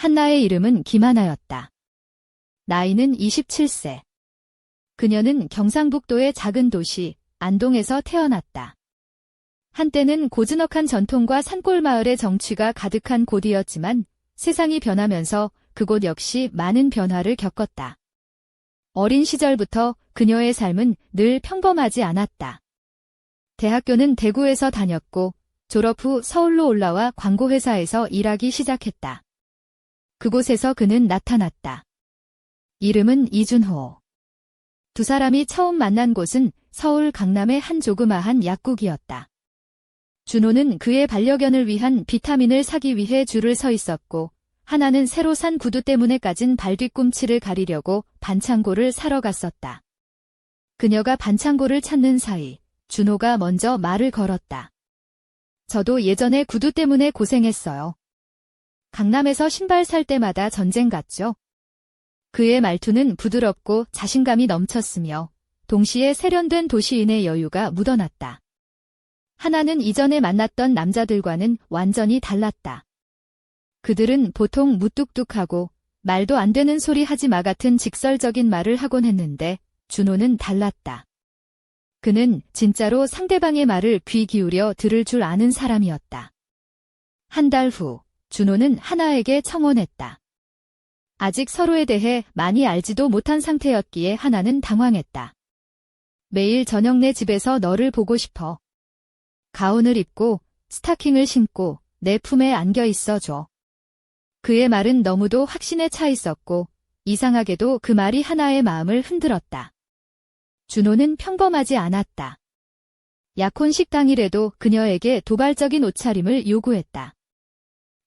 한나의 이름은 김하나였다. 나이는 27세. 그녀는 경상북도의 작은 도시 안동에서 태어났다. 한때는 고즈넉한 전통과 산골마을의 정취가 가득한 곳이었지만 세상이 변하면서 그곳 역시 많은 변화를 겪었다. 어린 시절부터 그녀의 삶은 늘 평범하지 않았다. 대학교는 대구에서 다녔고 졸업 후 서울로 올라와 광고회사에서 일하기 시작했다. 그곳에서 그는 나타났다. 이름은 이준호. 두 사람이 처음 만난 곳은 서울 강남의 한 조그마한 약국이었다. 준호는 그의 반려견을 위한 비타민을 사기 위해 줄을 서 있었고 하나는 새로 산 구두 때문에 까진 발뒤꿈치를 가리려고 반창고를 사러 갔었다. 그녀가 반창고를 찾는 사이 준호가 먼저 말을 걸었다. 저도 예전에 구두 때문에 고생했어요. 강남에서 신발 살 때마다 전쟁 같죠? 그의 말투는 부드럽고 자신감이 넘쳤으며 동시에 세련된 도시인의 여유가 묻어났다. 하나는 이전에 만났던 남자들과는 완전히 달랐다. 그들은 보통 무뚝뚝하고 말도 안 되는 소리 하지 마 같은 직설적인 말을 하곤 했는데 준호는 달랐다. 그는 진짜로 상대방의 말을 귀 기울여 들을 줄 아는 사람이었다. 한 달 후 준호는 하나에게 청혼했다. 아직 서로에 대해 많이 알지도 못한 상태였기에 하나는 당황했다. 매일 저녁 내 집에서 너를 보고 싶어. 가운을 입고 스타킹을 신고 내 품에 안겨 있어줘. 그의 말은 너무도 확신에 차 있었고 이상하게도 그 말이 하나의 마음을 흔들었다. 준호는 평범하지 않았다. 약혼식 당일에도 그녀에게 도발적인 옷차림을 요구했다.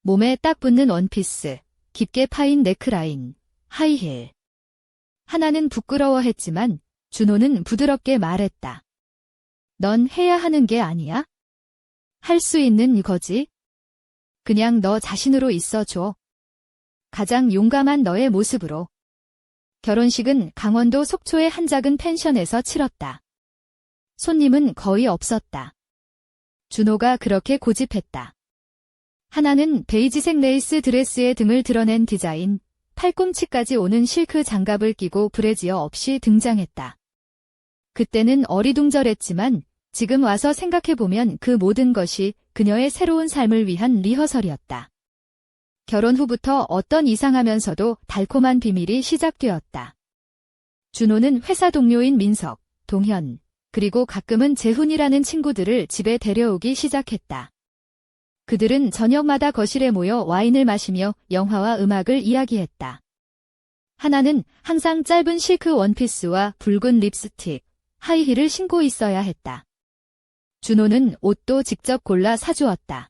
몸에 딱 붙는 원피스, 깊게 파인 네크라인, 하이힐. 하나는 부끄러워했지만 준호는 부드럽게 말했다. 넌 해야 하는 게 아니야? 할 수 있는 거지? 그냥 너 자신으로 있어줘. 가장 용감한 너의 모습으로. 결혼식은 강원도 속초의 한 작은 펜션에서 치렀다. 손님은 거의 없었다. 준호가 그렇게 고집했다. 하나는 베이지색 레이스 드레스에 등을 드러낸 디자인, 팔꿈치까지 오는 실크 장갑을 끼고 브래지어 없이 등장했다. 그때는 어리둥절했지만 지금 와서 생각해보면 그 모든 것이 그녀의 새로운 삶을 위한 리허설이었다. 결혼 후부터 어떤 이상하면서도 달콤한 비밀이 시작되었다. 준호는 회사 동료인 민석, 동현, 그리고 가끔은 재훈이라는 친구들을 집에 데려오기 시작했다. 그들은 저녁마다 거실에 모여 와인을 마시며 영화와 음악을 이야기했다. 하나는 항상 짧은 실크 원피스와 붉은 립스틱, 하이힐을 신고 있어야 했다. 준호는 옷도 직접 골라 사주었다.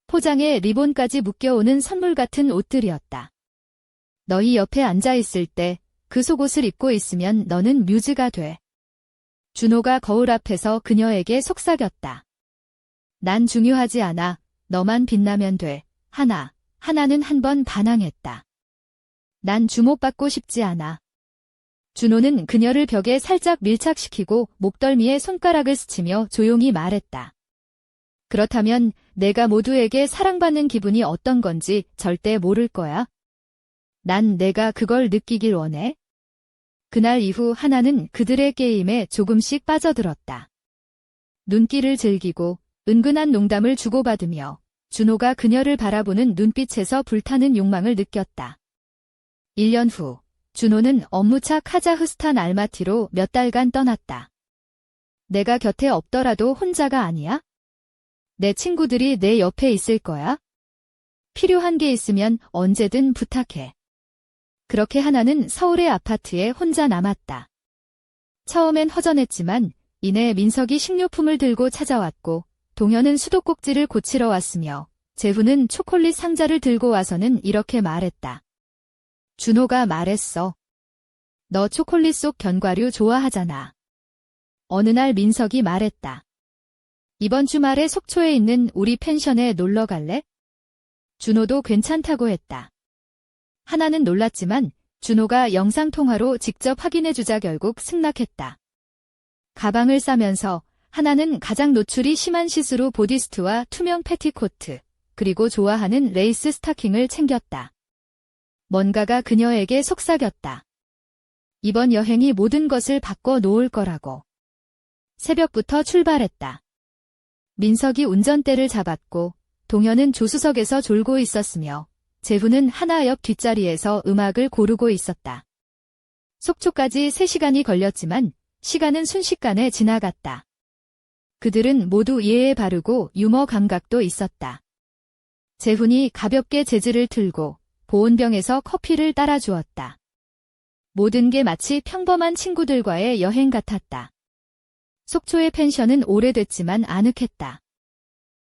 포장에 리본까지 묶여오는 선물 같은 옷들이었다. 너희 옆에 앉아있을 때 그 속옷을 입고 있으면 너는 뮤즈가 돼. 준호가 거울 앞에서 그녀에게 속삭였다. 난 중요하지 않아. 너만 빛나면 돼. 하나는 한 번 반항했다. 난 주목받고 싶지 않아. 준호는 그녀를 벽에 살짝 밀착시키고 목덜미에 손가락을 스치며 조용히 말했다. 그렇다면 내가 모두에게 사랑받는 기분이 어떤 건지 절대 모를 거야. 난 내가 그걸 느끼길 원해. 그날 이후 하나는 그들의 게임에 조금씩 빠져들었다. 눈길을 즐기고 은근한 농담을 주고받으며 준호가 그녀를 바라보는 눈빛에서 불타는 욕망을 느꼈다. 1년 후 준호는 업무차 카자흐스탄 알마티로 몇 달간 떠났다. 내가 곁에 없더라도 혼자가 아니야? 내 친구들이 내 옆에 있을 거야? 필요한 게 있으면 언제든 부탁해. 그렇게 하나는 서울의 아파트에 혼자 남았다. 처음엔 허전했지만 이내 민석이 식료품을 들고 찾아왔고 동현은 수도꼭지를 고치러 왔으며 재훈은 초콜릿 상자를 들고 와서는 이렇게 말했다. 준호가 말했어. 너 초콜릿 속 견과류 좋아하잖아. 어느 날 민석이 말했다. 이번 주말에 속초에 있는 우리 펜션에 놀러 갈래? 준호도 괜찮다고 했다. 하나는 놀랐지만 준호가 영상통화로 직접 확인해주자 결국 승낙했다. 가방을 싸면서 하나는 가장 노출이 심한 시스루 보디스트와 투명 패티코트, 그리고 좋아하는 레이스 스타킹을 챙겼다. 뭔가가 그녀에게 속삭였다. 이번 여행이 모든 것을 바꿔 놓을 거라고. 새벽부터 출발했다. 민석이 운전대를 잡았고 동현은 조수석에서 졸고 있었으며 재훈은 하나 옆 뒷자리에서 음악을 고르고 있었다. 속초까지 3시간이 걸렸지만 시간은 순식간에 지나갔다. 그들은 모두 예에 바르고 유머 감각도 있었다. 재훈이 가볍게 재즈를 틀고 보온병에서 커피를 따라주었다. 모든 게 마치 평범한 친구들과의 여행 같았다. 속초의 펜션은 오래됐지만 아늑했다.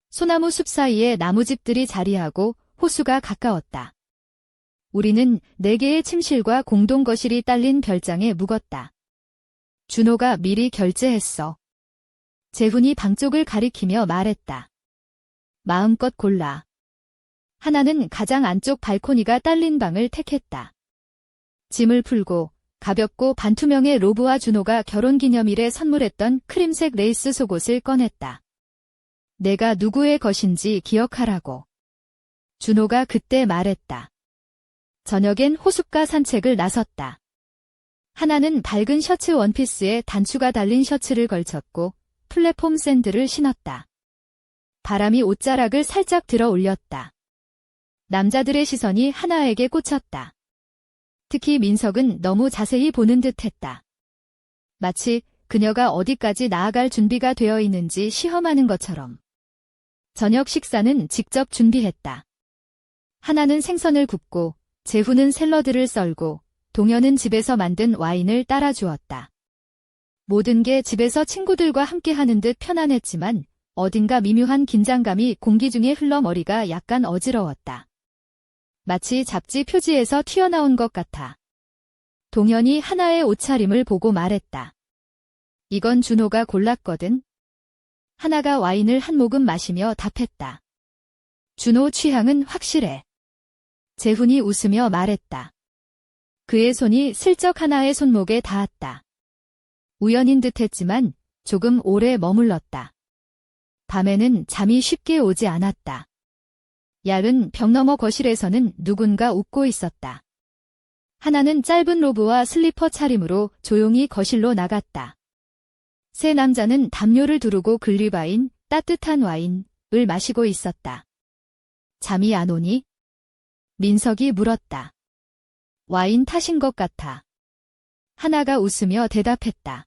소나무 숲 사이에 나무집들이 자리하고 호수가 가까웠다. 우리는 4개의 침실과 공동거실이 딸린 별장에 묵었다. 준호가 미리 결제했어. 재훈이 방 쪽을 가리키며 말했다. 마음껏 골라. 하나는 가장 안쪽 발코니가 딸린 방을 택했다. 짐을 풀고 가볍고 반투명의 로브와 준호가 결혼기념일에 선물했던 크림색 레이스 속옷을 꺼냈다. 내가 누구의 것인지 기억하라고. 준호가 그때 말했다. 저녁엔 호숫가 산책을 나섰다. 하나는 밝은 셔츠 원피스에 단추가 달린 셔츠를 걸쳤고 플랫폼 샌들을 신었다. 바람이 옷자락을 살짝 들어 올렸다. 남자들의 시선이 하나에게 꽂혔다. 특히 민석은 너무 자세히 보는 듯했다. 마치 그녀가 어디까지 나아갈 준비가 되어 있는지 시험하는 것처럼. 저녁 식사는 직접 준비했다. 하나는 생선을 굽고 재훈은 샐러드를 썰고 동현은 집에서 만든 와인을 따라주었다. 모든 게 집에서 친구들과 함께하는 듯 편안했지만 어딘가 미묘한 긴장감이 공기 중에 흘러 머리가 약간 어지러웠다. 마치 잡지 표지에서 튀어나온 것 같아. 동현이 하나의 옷차림을 보고 말했다. 이건 준호가 골랐거든. 하나가 와인을 한 모금 마시며 답했다. 준호 취향은 확실해. 재훈이 웃으며 말했다. 그의 손이 슬쩍 하나의 손목에 닿았다. 우연인 듯했지만 조금 오래 머물렀다. 밤에는 잠이 쉽게 오지 않았다. 얇은 벽 너머 거실에서는 누군가 웃고 있었다. 하나는 짧은 로브와 슬리퍼 차림으로 조용히 거실로 나갔다. 세 남자는 담요를 두르고 글리바인, 따뜻한 와인을 마시고 있었다. 잠이 안 오니? 민석이 물었다. 와인 탓인 것 같아. 하나가 웃으며 대답했다.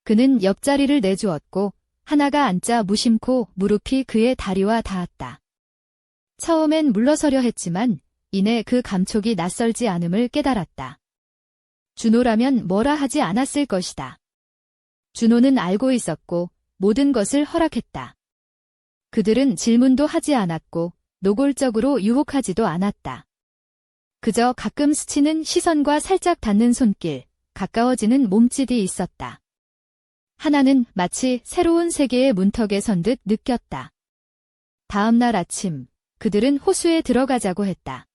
그는 옆자리를 내주었고 하나가 앉자 무심코 무릎이 그의 다리와 닿았다. 처음엔 물러서려 했지만 이내 그 감촉이 낯설지 않음을 깨달았다. 준호라면 뭐라 하지 않았을 것이다. 준호는 알고 있었고 모든 것을 허락했다. 그들은 질문도 하지 않았고 노골적으로 유혹하지도 않았다. 그저 가끔 스치는 시선과 살짝 닿는 손길, 가까워지는 몸짓이 있었다. 하나는 마치 새로운 세계의 문턱에 선 듯 느꼈다. 다음 날 아침, 그들은 호수에 들어가자고 했다.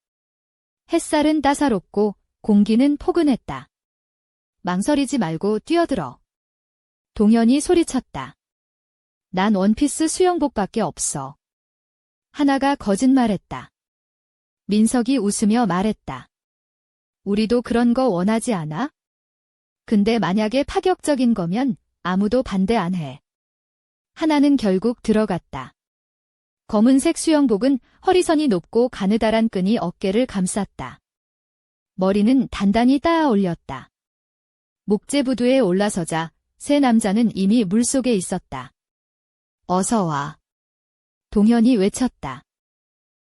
햇살은 따사롭고 공기는 포근했다. 망설이지 말고 뛰어들어. 동현이 소리쳤다. 난 원피스 수영복밖에 없어. 하나가 거짓말했다. 민석이 웃으며 말했다. 우리도 그런 거 원하지 않아? 근데 만약에 파격적인 거면 아무도 반대 안 해. 하나는 결국 들어갔다. 검은색 수영복은 허리선이 높고 가느다란 끈이 어깨를 감쌌다. 머리는 단단히 따아 올렸다. 목재부두에 올라서자 세 남자는 이미 물속에 있었다. 어서 와. 동현이 외쳤다.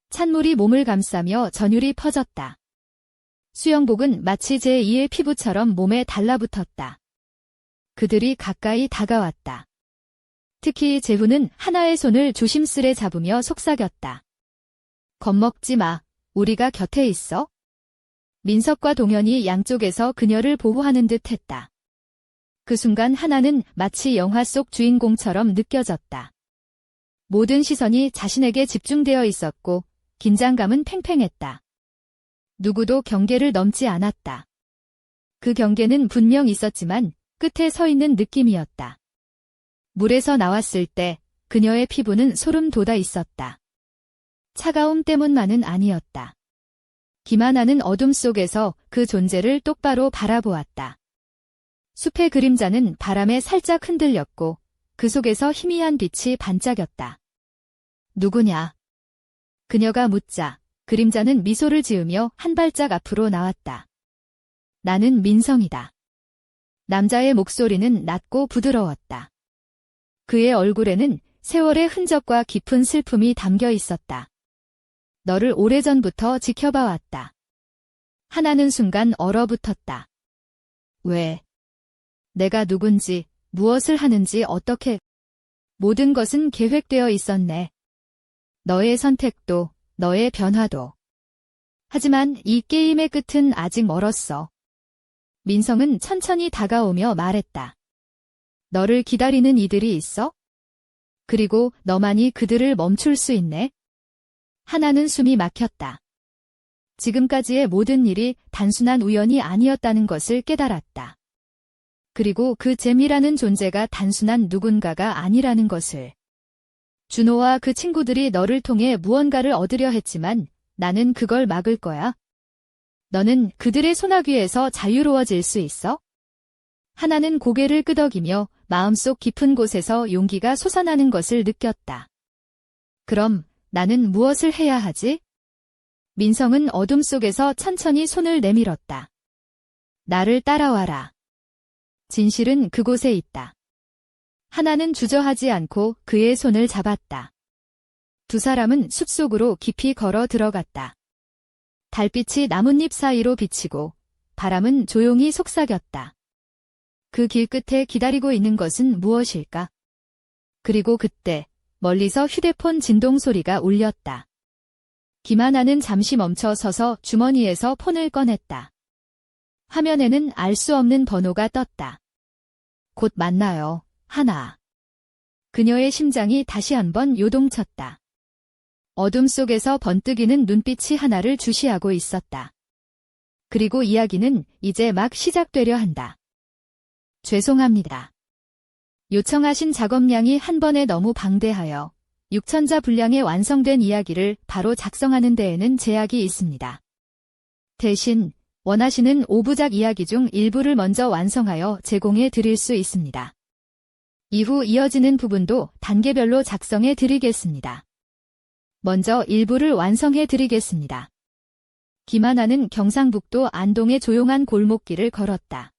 찬물이 몸을 감싸며 전율이 퍼졌다. 수영복은 마치 제2의 피부처럼 몸에 달라붙었다. 그들이 가까이 다가왔다. 특히 재훈은 하나의 손을 조심스레 잡으며 속삭였다. 겁먹지 마. 우리가 곁에 있어. 민석과 동현이 양쪽에서 그녀를 보호하는 듯 했다. 그 순간 하나는 마치 영화 속 주인공처럼 느껴졌다. 모든 시선이 자신에게 집중되어 있었고 긴장감은 팽팽했다. 누구도 경계를 넘지 않았다. 그 경계는 분명 있었지만 끝에 서 있는 느낌이었다. 물에서 나왔을 때 그녀의 피부는 소름 돋아 있었다. 차가움 때문만은 아니었다. 김하나는 어둠 속에서 그 존재를 똑바로 바라보았다. 숲의 그림자는 바람에 살짝 흔들렸고 그 속에서 희미한 빛이 반짝였다. 누구냐? 그녀가 묻자 그림자는 미소를 지으며 한 발짝 앞으로 나왔다. 나는 민성이다. 남자의 목소리는 낮고 부드러웠다. 그의 얼굴에는 세월의 흔적과 깊은 슬픔이 담겨 있었다. 너를 오래전부터 지켜봐왔다. 하나는 순간 얼어붙었다. 왜? 내가 누군지, 무엇을 하는지 어떻게... 모든 것은 계획되어 있었네. 너의 선택도, 너의 변화도. 하지만 이 게임의 끝은 아직 멀었어. 민성은 천천히 다가오며 말했다. 너를 기다리는 이들이 있어? 그리고 너만이 그들을 멈출 수 있네? 하나는 숨이 막혔다. 지금까지의 모든 일이 단순한 우연이 아니었다는 것을 깨달았다. 그리고 그 잼이라는 존재가 단순한 누군가가 아니라는 것을. 준호와 그 친구들이 너를 통해 무언가를 얻으려 했지만 나는 그걸 막을 거야. 너는 그들의 소나귀에서 자유로워질 수 있어? 하나는 고개를 끄덕이며 마음속 깊은 곳에서 용기가 솟아나는 것을 느꼈다. 그럼 나는 무엇을 해야 하지? 민성은 어둠 속에서 천천히 손을 내밀었다. 나를 따라와라. 진실은 그곳에 있다. 하나는 주저하지 않고 그의 손을 잡았다. 두 사람은 숲속으로 깊이 걸어 들어갔다. 달빛이 나뭇잎 사이로 비치고 바람은 조용히 속삭였다. 그 길 끝에 기다리고 있는 것은 무엇일까? 그리고 그때 멀리서 휴대폰 진동 소리가 울렸다. 김하나는 잠시 멈춰 서서 주머니에서 폰을 꺼냈다. 화면에는 알 수 없는 번호가 떴다. 곧 만나요, 하나. 그녀의 심장이 다시 한번 요동쳤다. 어둠 속에서 번뜩이는 눈빛이 하나를 주시하고 있었다. 그리고 이야기는 이제 막 시작되려 한다. 죄송합니다. 요청하신 작업량이 한 번에 너무 방대하여 6,000자 분량의 완성된 이야기를 바로 작성하는 데에는 제약이 있습니다. 대신 원하시는 5부작 이야기 중 일부를 먼저 완성하여 제공해 드릴 수 있습니다. 이후 이어지는 부분도 단계별로 작성해 드리겠습니다. 먼저 일부를 완성해 드리겠습니다. 김하나는 경상북도 안동의 조용한 골목길을 걸었다.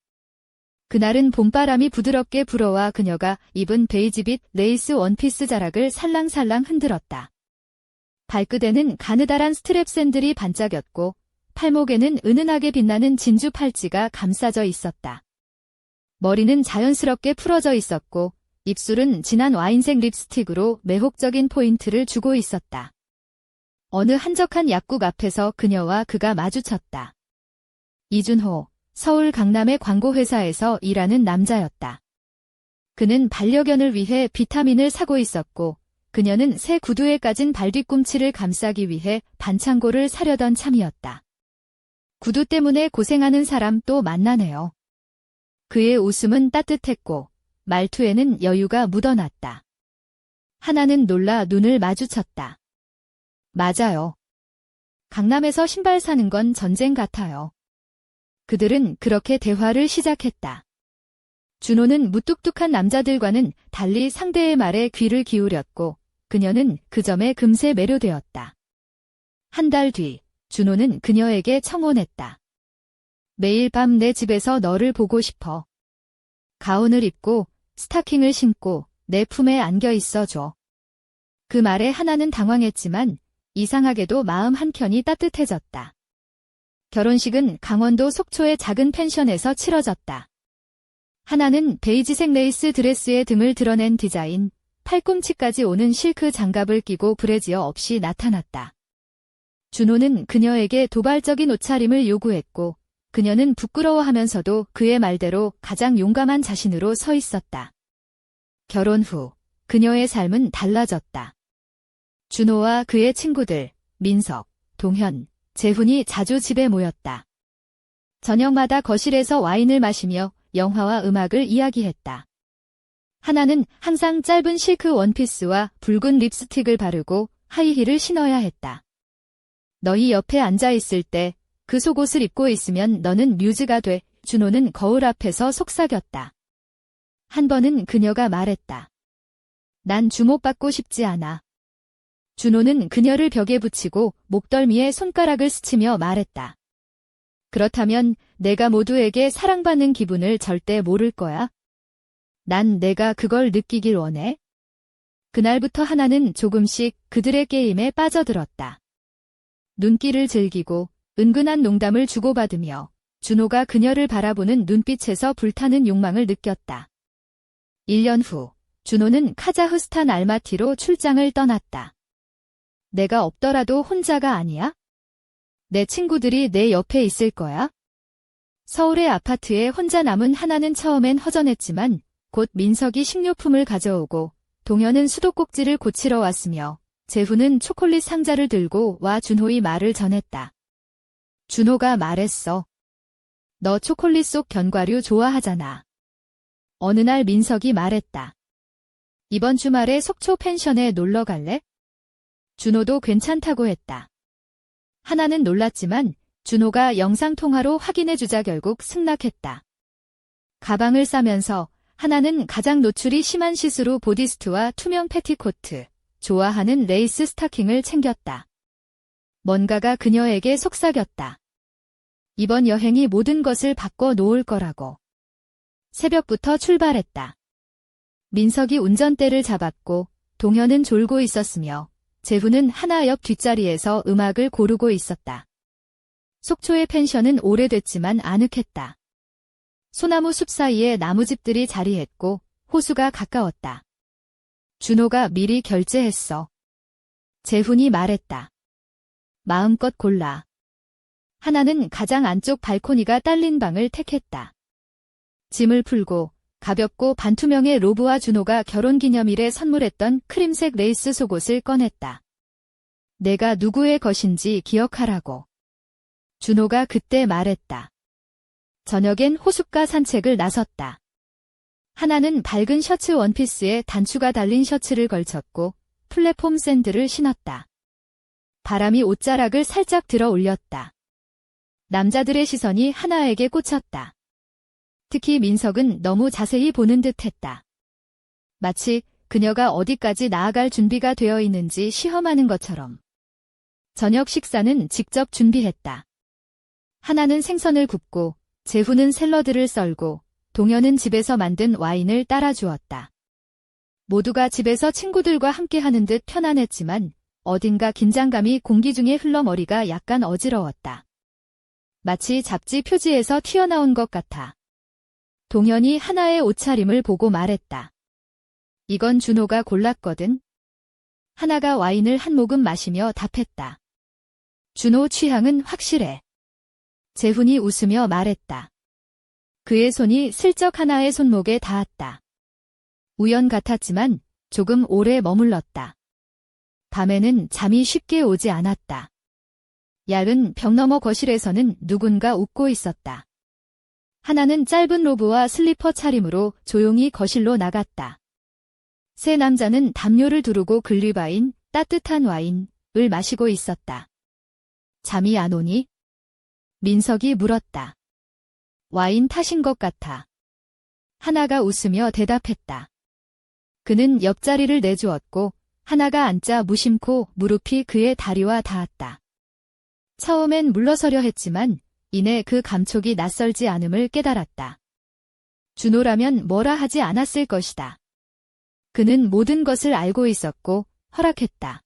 그날은 봄바람이 부드럽게 불어와 그녀가 입은 베이지빛 레이스 원피스 자락을 살랑살랑 흔들었다. 발끝에는 가느다란 스트랩 샌들이 반짝였고 팔목에는 은은하게 빛나는 진주 팔찌가 감싸져 있었다. 머리는 자연스럽게 풀어져 있었고 입술은 진한 와인색 립스틱으로 매혹적인 포인트를 주고 있었다. 어느 한적한 약국 앞에서 그녀와 그가 마주쳤다. 이준호, 서울 강남의 광고회사에서 일하는 남자였다. 그는 반려견을 위해 비타민을 사고 있었고 그녀는 새 구두에 까진 발뒤꿈치를 감싸기 위해 반창고를 사려던 참이었다. 구두 때문에 고생하는 사람 또 만나네요. 그의 웃음은 따뜻했고 말투에는 여유가 묻어났다. 하나는 놀라 눈을 마주쳤다. 맞아요. 강남에서 신발 사는 건 전쟁 같아요. 그들은 그렇게 대화를 시작했다. 준호는 무뚝뚝한 남자들과는 달리 상대의 말에 귀를 기울였고 그녀는 그 점에 금세 매료되었다. 한 달 뒤 준호는 그녀에게 청혼했다. 매일 밤 내 집에서 너를 보고 싶어. 가운을 입고 스타킹을 신고 내 품에 안겨 있어줘. 그 말에 하나는 당황했지만 이상하게도 마음 한켠이 따뜻해졌다. 결혼식은 강원도 속초의 작은 펜션에서 치러졌다. 하나는 베이지색 레이스 드레스에 등을 드러낸 디자인, 팔꿈치까지 오는 실크 장갑을 끼고 브래지어 없이 나타났다. 준호는 그녀에게 도발적인 옷차림을 요구했고 그녀는 부끄러워하면서도 그의 말대로 가장 용감한 자신으로 서 있었다. 결혼 후 그녀의 삶은 달라졌다. 준호와 그의 친구들, 민석, 동현, 재훈이 자주 집에 모였다. 저녁마다 거실에서 와인을 마시며 영화와 음악을 이야기했다. 하나는 항상 짧은 실크 원피스와 붉은 립스틱을 바르고 하이힐을 신어야 했다. 너희 옆에 앉아 있을 때 그 속옷을 입고 있으면 너는 뮤즈가 돼. 준호는 거울 앞에서 속삭였다. 한 번은 그녀가 말했다. 난 주목받고 싶지 않아. 준호는 그녀를 벽에 붙이고 목덜미에 손가락을 스치며 말했다. 그렇다면 내가 모두에게 사랑받는 기분을 절대 모를 거야. 난 내가 그걸 느끼길 원해. 그날부터 하나는 조금씩 그들의 게임에 빠져들었다. 눈길을 즐기고 은근한 농담을 주고받으며 준호가 그녀를 바라보는 눈빛에서 불타는 욕망을 느꼈다. 1년 후, 준호는 카자흐스탄 알마티로 출장을 떠났다. 내가 없더라도 혼자가 아니야? 내 친구들이 내 옆에 있을 거야? 서울의 아파트에 혼자 남은 하나는 처음엔 허전했지만 곧 민석이 식료품을 가져오고 동현은 수도꼭지를 고치러 왔으며 재훈은 초콜릿 상자를 들고 와 준호의 말을 전했다. 준호가 말했어. 너 초콜릿 속 견과류 좋아하잖아. 어느 날 민석이 말했다. 이번 주말에 속초 펜션에 놀러 갈래? 준호도 괜찮다고 했다. 하나는 놀랐지만 준호가 영상통화로 확인해주자 결국 승낙했다. 가방을 싸면서 하나는 가장 노출이 심한 시스루 보디스트와 투명 패티코트, 좋아하는 레이스 스타킹을 챙겼다. 뭔가가 그녀에게 속삭였다. 이번 여행이 모든 것을 바꿔 놓을 거라고. 새벽부터 출발했다. 민석이 운전대를 잡았고 동현은 졸고 있었으며 재훈은 하나 옆 뒷자리에서 음악을 고르고 있었다. 속초의 펜션은 오래됐지만 아늑했다. 소나무 숲 사이에 나무집들이 자리했고 호수가 가까웠다. 준호가 미리 결제했어. 재훈이 말했다. 마음껏 골라. 하나는 가장 안쪽 발코니가 딸린 방을 택했다. 짐을 풀고 가볍고 반투명의 로브와 준호가 결혼기념일에 선물했던 크림색 레이스 속옷을 꺼냈다. 내가 누구의 것인지 기억하라고. 준호가 그때 말했다. 저녁엔 호숫가 산책을 나섰다. 하나는 밝은 셔츠 원피스에 단추가 달린 셔츠를 걸쳤고 플랫폼 샌들을 신었다. 바람이 옷자락을 살짝 들어 올렸다. 남자들의 시선이 하나에게 꽂혔다. 특히 민석은 너무 자세히 보는 듯했다. 마치 그녀가 어디까지 나아갈 준비가 되어 있는지 시험하는 것처럼. 저녁 식사는 직접 준비했다. 하나는 생선을 굽고 재훈은 샐러드를 썰고 동현은 집에서 만든 와인을 따라 주었다. 모두가 집에서 친구들과 함께하는 듯 편안했지만 어딘가 긴장감이 공기 중에 흘러 머리가 약간 어지러웠다. 마치 잡지 표지에서 튀어나온 것 같아. 동현이 하나의 옷차림을 보고 말했다. 이건 준호가 골랐거든. 하나가 와인을 한 모금 마시며 답했다. 준호 취향은 확실해. 재훈이 웃으며 말했다. 그의 손이 슬쩍 하나의 손목에 닿았다. 우연 같았지만 조금 오래 머물렀다. 밤에는 잠이 쉽게 오지 않았다. 얇은 벽 너머 거실에서는 누군가 웃고 있었다. 하나는 짧은 로브와 슬리퍼 차림으로 조용히 거실로 나갔다. 세 남자는 담요를 두르고 글리바인, 따뜻한 와인을 마시고 있었다. 잠이 안 오니? 민석이 물었다. 와인 탓인 것 같아. 하나가 웃으며 대답했다. 그는 옆자리를 내주었고 하나가 앉자 무심코 무릎이 그의 다리와 닿았다. 처음엔 물러서려 했지만 이내 그 감촉이 낯설지 않음을 깨달았다. 준호라면 뭐라 하지 않았을 것이다. 그는 모든 것을 알고 있었고 허락했다.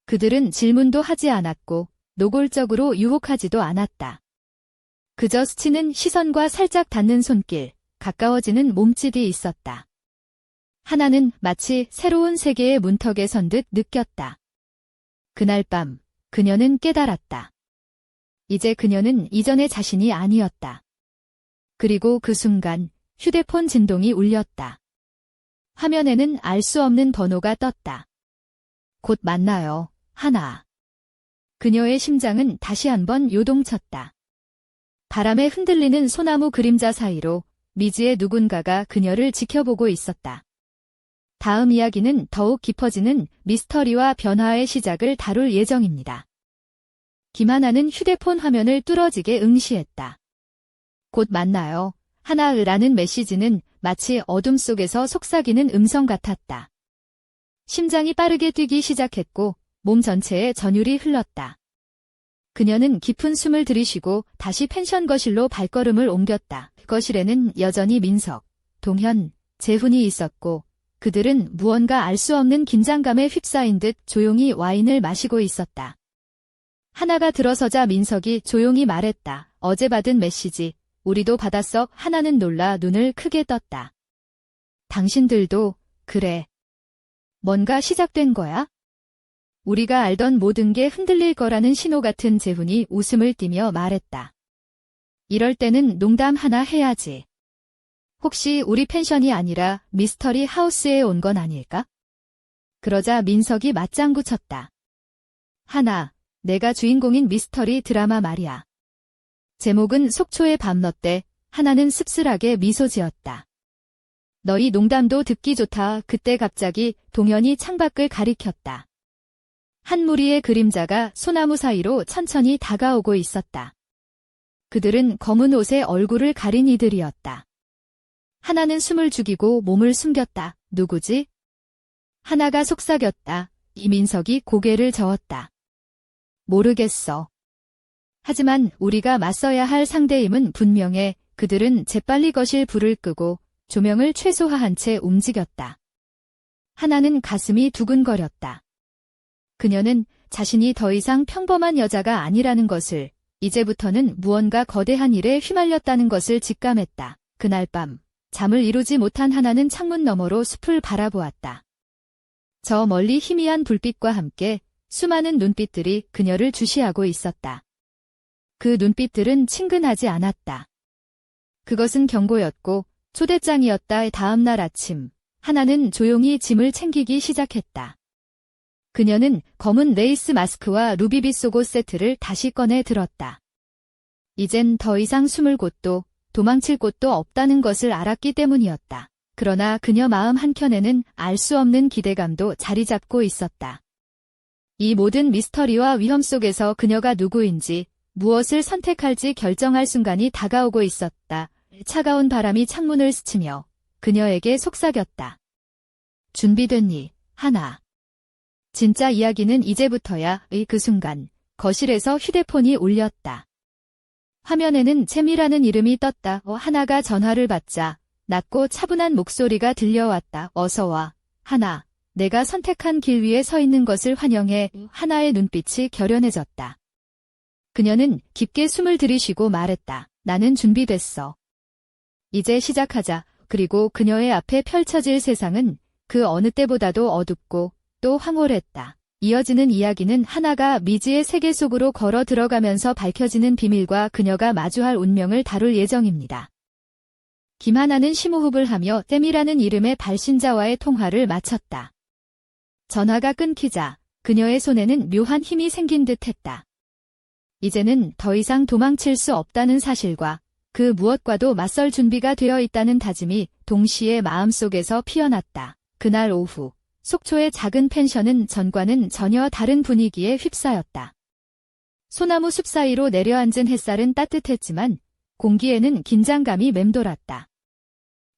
그들은 질문도 하지 않았고 노골적으로 유혹하지도 않았다. 그저 스치는 시선과 살짝 닿는 손길, 가까워지는 몸짓이 있었다. 하나는 마치 새로운 세계의 문턱에 선 듯 느꼈다. 그날 밤 그녀는 깨달았다. 이제 그녀는 이전의 자신이 아니었다. 그리고 그 순간 휴대폰 진동이 울렸다. 화면에는 알 수 없는 번호가 떴다. 곧 만나요, 하나. 그녀의 심장은 다시 한번 요동쳤다. 바람에 흔들리는 소나무 그림자 사이로 미지의 누군가가 그녀를 지켜보고 있었다. 다음 이야기는 더욱 깊어지는 미스터리와 변화의 시작을 다룰 예정입니다. 김하나는 휴대폰 화면을 뚫어지게 응시했다. 곧 만나요. 하나라는 메시지는 마치 어둠 속에서 속삭이는 음성 같았다. 심장이 빠르게 뛰기 시작했고 몸 전체에 전율이 흘렀다. 그녀는 깊은 숨을 들이쉬고 다시 펜션 거실로 발걸음을 옮겼다. 거실에는 여전히 민석, 동현, 재훈이 있었고 그들은 무언가 알 수 없는 긴장감에 휩싸인 듯 조용히 와인을 마시고 있었다. 하나가 들어서자 민석이 조용히 말했다. 어제 받은 메시지, 우리도 받았어. 하나는 놀라 눈을 크게 떴다. 당신들도, 그래. 뭔가 시작된 거야? 우리가 알던 모든 게 흔들릴 거라는 신호 같은 재훈이 웃음을 띠며 말했다. 이럴 때는 농담 하나 해야지. 혹시 우리 펜션이 아니라 미스터리 하우스에 온 건 아닐까? 그러자 민석이 맞장구 쳤다. 하나, 내가 주인공인 미스터리 드라마 말이야. 제목은 속초의 밤 너때. 하나는 씁쓸하게 미소 지었다. 너희 농담도 듣기 좋다. 그때 갑자기 동현이 창밖을 가리켰다. 한 무리의 그림자가 소나무 사이로 천천히 다가오고 있었다. 그들은 검은 옷에 얼굴을 가린 이들이었다. 하나는 숨을 죽이고 몸을 숨겼다. 누구지? 하나가 속삭였다. 이민석이 고개를 저었다. 모르겠어. 하지만 우리가 맞서야 할 상대임은 분명해. 그들은 재빨리 거실 불을 끄고 조명을 최소화한 채 움직였다. 하나는 가슴이 두근거렸다. 그녀는 자신이 더 이상 평범한 여자가 아니라는 것을, 이제부터는 무언가 거대한 일에 휘말렸다는 것을 직감했다. 그날 밤, 잠을 이루지 못한 하나는 창문 너머로 숲을 바라보았다. 저 멀리 희미한 불빛과 함께 수많은 눈빛들이 그녀를 주시하고 있었다. 그 눈빛들은 친근하지 않았다. 그것은 경고였고 초대장이었다. 다음 날 아침, 하나는 조용히 짐을 챙기기 시작했다. 그녀는 검은 레이스 마스크와 루비비 속옷 세트를 다시 꺼내 들었다. 이젠 더 이상 숨을 곳도 도망칠 곳도 없다는 것을 알았기 때문이었다. 그러나 그녀 마음 한켠에는 알 수 없는 기대감도 자리 잡고 있었다. 이 모든 미스터리와 위험 속에서 그녀가 누구인지, 무엇을 선택할지 결정할 순간이 다가오고 있었다. 차가운 바람이 창문을 스치며 그녀에게 속삭였다. 준비됐니, 하나? 진짜 이야기는 이제부터야. 그 순간 거실에서 휴대폰이 울렸다. 화면에는 채미라는 이름이 떴다. 하나가 전화를 받자 낮고 차분한 목소리가 들려왔다. 어서 와, 하나. 내가 선택한 길 위에 서 있는 것을 환영해. 하나의 눈빛이 결연해졌다. 그녀는 깊게 숨을 들이쉬고 말했다. 나는 준비됐어. 이제 시작하자. 그리고 그녀의 앞에 펼쳐질 세상은 그 어느 때보다도 어둡고 또 황홀했다. 이어지는 이야기는 하나가 미지의 세계 속으로 걸어 들어가면서 밝혀지는 비밀과 그녀가 마주할 운명을 다룰 예정입니다. 김하나는 심호흡을 하며 땜이라는 이름의 발신자와의 통화를 마쳤다. 전화가 끊기자 그녀의 손에는 묘한 힘이 생긴 듯 했다. 이제는 더 이상 도망칠 수 없다는 사실과 그 무엇과도 맞설 준비가 되어 있다는 다짐이 동시에 마음속에서 피어났다. 그날 오후, 속초의 작은 펜션은 전과는 전혀 다른 분위기에 휩싸였다. 소나무 숲 사이로 내려앉은 햇살은 따뜻했지만 공기에는 긴장감이 맴돌았다.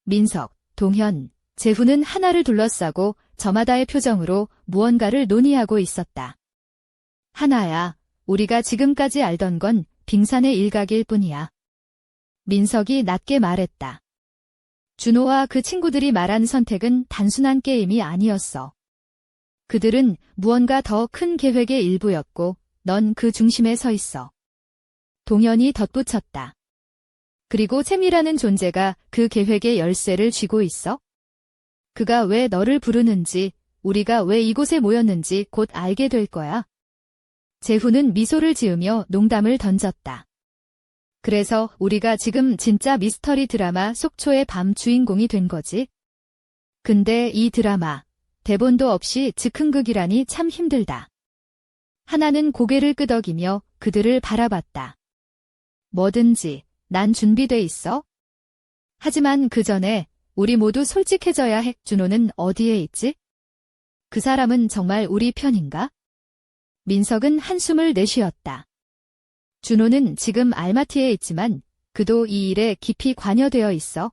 민석, 동현, 재훈은 하나를 둘러싸고 저마다의 표정으로 무언가를 논의하고 있었다. 하나야, 우리가 지금까지 알던 건 빙산의 일각일 뿐이야. 민석이 낮게 말했다. 준호와 그 친구들이 말한 선택은 단순한 게임이 아니었어. 그들은 무언가 더 큰 계획의 일부였고 넌 그 중심에 서 있어. 동현이 덧붙였다. 그리고 샘이라는 존재가 그 계획의 열쇠를 쥐고 있어? 그가 왜 너를 부르는지, 우리가 왜 이곳에 모였는지 곧 알게 될 거야. 재훈은 미소를 지으며 농담을 던졌다. 그래서 우리가 지금 진짜 미스터리 드라마 속초의 밤 주인공이 된 거지? 근데 이 드라마, 대본도 없이 즉흥극이라니 참 힘들다. 하나는 고개를 끄덕이며 그들을 바라봤다. 뭐든지 난 준비돼 있어. 하지만 그 전에 우리 모두 솔직해져야 해. 준호는 어디에 있지? 그 사람은 정말 우리 편인가? 민석은 한숨을 내쉬었다. 준호는 지금 알마티에 있지만 그도 이 일에 깊이 관여되어 있어.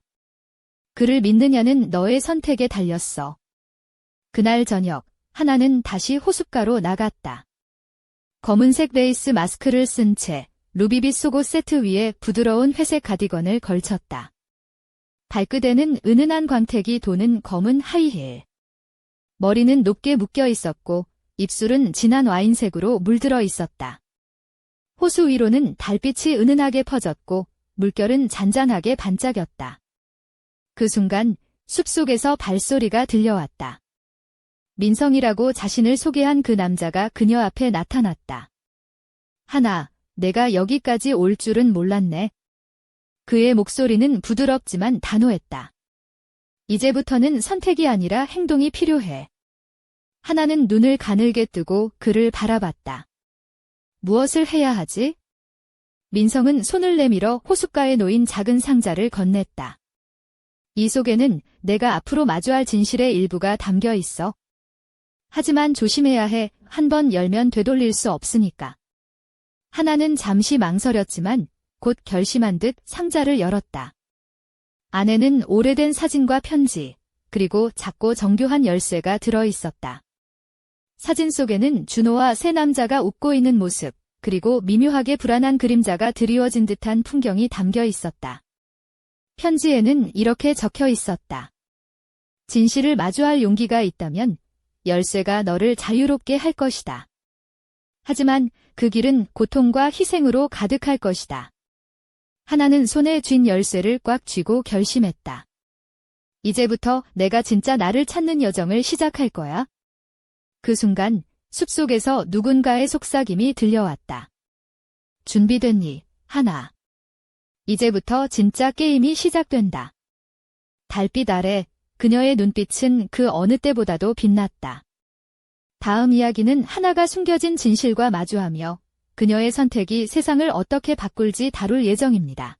그를 믿느냐는 너의 선택에 달렸어. 그날 저녁, 하나는 다시 호숫가로 나갔다. 검은색 레이스 마스크를 쓴 채 루비빛 속옷 세트 위에 부드러운 회색 가디건을 걸쳤다. 발끝에는 은은한 광택이 도는 검은 하이힐. 머리는 높게 묶여 있었고 입술은 진한 와인색으로 물들어 있었다. 호수 위로는 달빛이 은은하게 퍼졌고 물결은 잔잔하게 반짝였다. 그 순간 숲속에서 발소리가 들려왔다. 민성이라고 자신을 소개한 그 남자가 그녀 앞에 나타났다. 하나, 내가 여기까지 올 줄은 몰랐네. 그의 목소리는 부드럽지만 단호했다. 이제부터는 선택이 아니라 행동이 필요해. 하나는 눈을 가늘게 뜨고 그를 바라봤다. 무엇을 해야 하지? 민성은 손을 내밀어 호숫가에 놓인 작은 상자를 건넸다. 이 속에는 내가 앞으로 마주할 진실의 일부가 담겨 있어. 하지만 조심해야 해. 한 번 열면 되돌릴 수 없으니까. 하나는 잠시 망설였지만 곧 결심한 듯 상자를 열었다. 안에는 오래된 사진과 편지, 그리고 작고 정교한 열쇠가 들어 있었다. 사진 속에는 준호와 세 남자가 웃고 있는 모습, 그리고 미묘하게 불안한 그림자가 드리워진 듯한 풍경이 담겨 있었다. 편지에는 이렇게 적혀 있었다. 진실을 마주할 용기가 있다면 열쇠가 너를 자유롭게 할 것이다. 하지만 그 길은 고통과 희생으로 가득할 것이다. 하나는 손에 쥔 열쇠를 꽉 쥐고 결심했다. 이제부터 내가 진짜 나를 찾는 여정을 시작할 거야. 그 순간 숲속에서 누군가의 속삭임이 들려왔다. 준비됐니, 하나? 이제부터 진짜 게임이 시작된다. 달빛 아래 그녀의 눈빛은 그 어느 때보다도 빛났다. 다음 이야기는 하나가 숨겨진 진실과 마주하며 그녀의 선택이 세상을 어떻게 바꿀지 다룰 예정입니다.